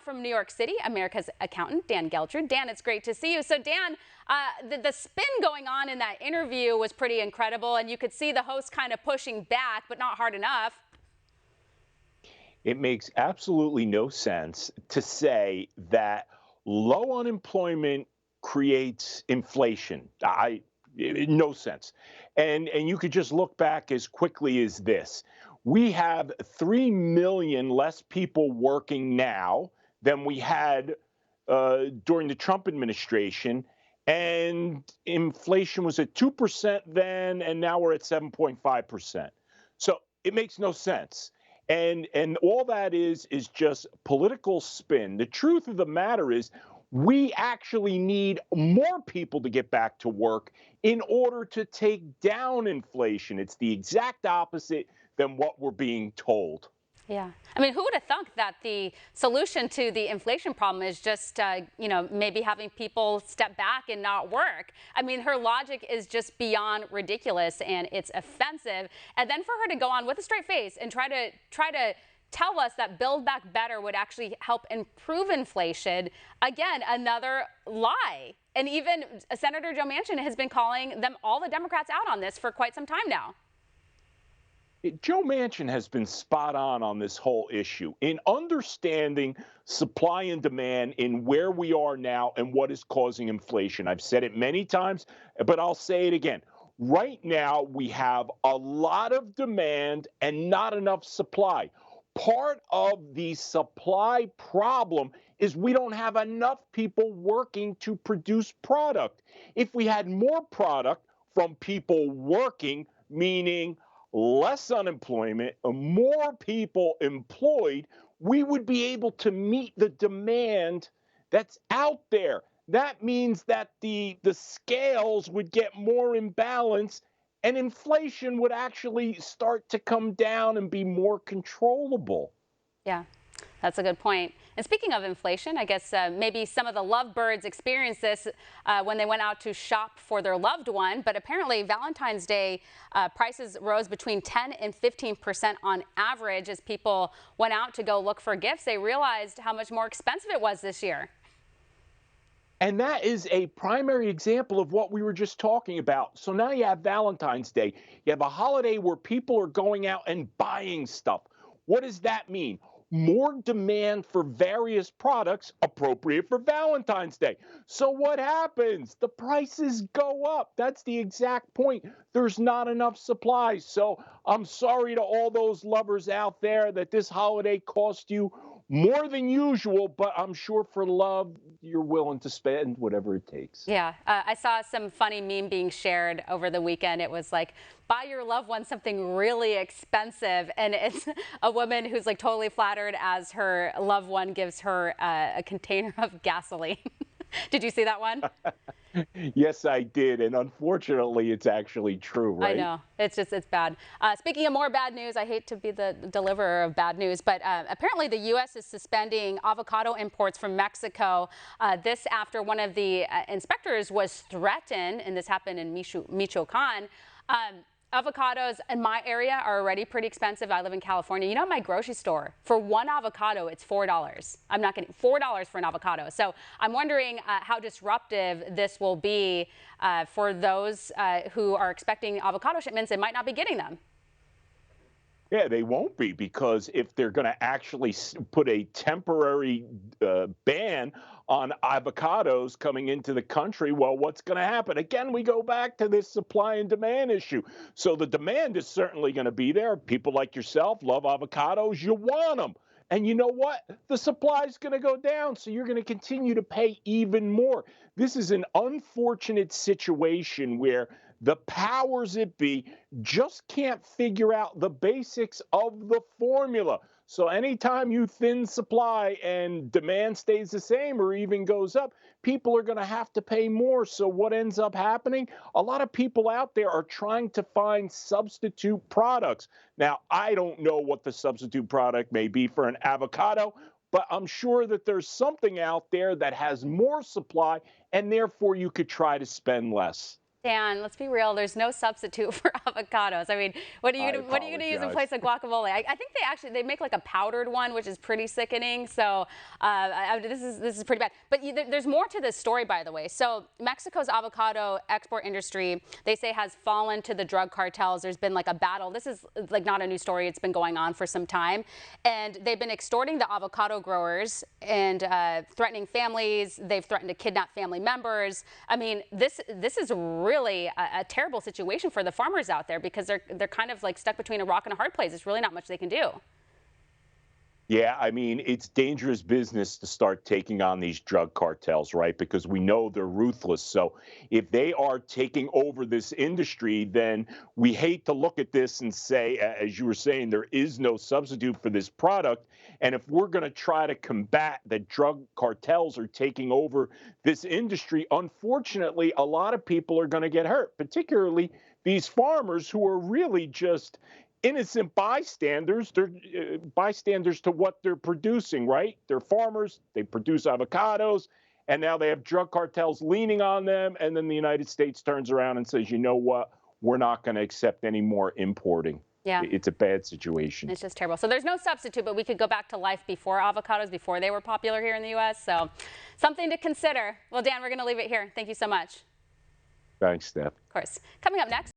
from New York City, America's accountant, Dan Geltrude. Dan, it's great to see you. So Dan, the spin going on in that interview was pretty incredible, and you could see the host kind of pushing back, but not hard enough. It makes absolutely no sense to say that low unemployment creates inflation. No sense. And you could just look back as quickly as this. We have 3 million less people working now than we had during the Trump administration. And inflation was at 2% then, and now we're at 7.5%. So it makes no sense. And all that is just political spin. The truth of the matter is we actually need more people to get back to work in order to take down inflation. It's the exact opposite than what we're being told. Yeah. I mean, who would have thunk that the solution to the inflation problem is just, maybe having people step back and not work? I mean, her logic is just beyond ridiculous, and it's offensive. And then for her to go on with a straight face and try to tell us that Build Back Better would actually help improve inflation, again, another lie. And even Senator Joe Manchin has been calling them, all the Democrats, out on this for quite some time now. Joe Manchin has been spot on this whole issue in understanding supply and demand in where we are now and what is causing inflation. I've said it many times, but I'll say it again. Right now, we have a lot of demand and not enough supply. Part of the supply problem is we don't have enough people working to produce product. If we had more product from people working, meaning less unemployment, more people employed, we would be able to meet the demand that's out there. That means that the scales would get more in balance and inflation would actually start to come down and be more controllable. Yeah, that's a good point. And speaking of inflation, I guess maybe some of the lovebirds experienced this when they went out to shop for their loved one. But apparently Valentine's Day prices rose between 10 and 15% on average as people went out to go look for gifts. They realized how much more expensive it was this year. And that is a primary example of what we were just talking about. So now you have Valentine's Day. You have a holiday where people are going out and buying stuff. What does that mean? More demand for various products appropriate for Valentine's Day. So what happens? The prices go up. That's the exact point. There's not enough supply. So I'm sorry to all those lovers out there that this holiday cost you more than usual, but I'm sure for love, you're willing to spend whatever it takes. Yeah, I saw some funny meme being shared over the weekend. It was like, buy your loved one something really expensive. And it's a woman who's like totally flattered as her loved one gives her a container of gasoline. Did you see that one? Yes, I did. And unfortunately, it's actually true, right? I know. It's bad. Speaking of more bad news, I hate to be the deliverer of bad news, but apparently the U.S. is suspending avocado imports from Mexico. This after one of the inspectors was threatened, and this happened in Michoacan. Avocados in my area are already pretty expensive. I live in California. You know, at my grocery store, for one avocado, it's $4. I'm not kidding, $4 for an avocado. So I'm wondering how disruptive this will be for those who are expecting avocado shipments and might not be getting them. Yeah, they won't be, because if they're going to actually put a temporary ban on avocados coming into the country, well, what's going to happen? Again, we go back to this supply and demand issue. So the demand is certainly going to be there. People like yourself love avocados. You want them. And you know what? The supply is going to go down, so you're going to continue to pay even more. This is an unfortunate situation where the powers that be just can't figure out the basics of the formula. So anytime you thin supply and demand stays the same or even goes up, people are going to have to pay more. So what ends up happening? A lot of people out there are trying to find substitute products. Now, I don't know what the substitute product may be for an avocado, but I'm sure that there's something out there that has more supply, and therefore you could try to spend less. Dan, let's be real. There's no substitute for avocados. I mean, what are you gonna use in place of guacamole? I think they make like a powdered one, which is pretty sickening. So this is pretty bad. But there's more to this story, by the way. So Mexico's avocado export industry, they say, has fallen to the drug cartels. There's been like a battle. This is like not a new story. It's been going on for some time, and they've been extorting the avocado growers and threatening families. They've threatened to kidnap family members. I mean, this is really a terrible situation for the farmers out there because they're kind of like stuck between a rock and a hard place. There's really not much they can do. Yeah, I mean, it's dangerous business to start taking on these drug cartels, right? Because we know they're ruthless. So if they are taking over this industry, then we hate to look at this and say, as you were saying, there is no substitute for this product. And if we're going to try to combat that drug cartels are taking over this industry, unfortunately, a lot of people are going to get hurt, particularly these farmers who are really just innocent bystanders. They're bystanders to what they're producing, right? They're farmers, they produce avocados, and now they have drug cartels leaning on them. And then the United States turns around and says, you know what? We're not going to accept any more importing. Yeah. It's a bad situation. It's just terrible. So there's no substitute, but we could go back to life before avocados, before they were popular here in the U.S. So something to consider. Well, Dan, we're going to leave it here. Thank you so much. Thanks, Steph. Of course. Coming up next.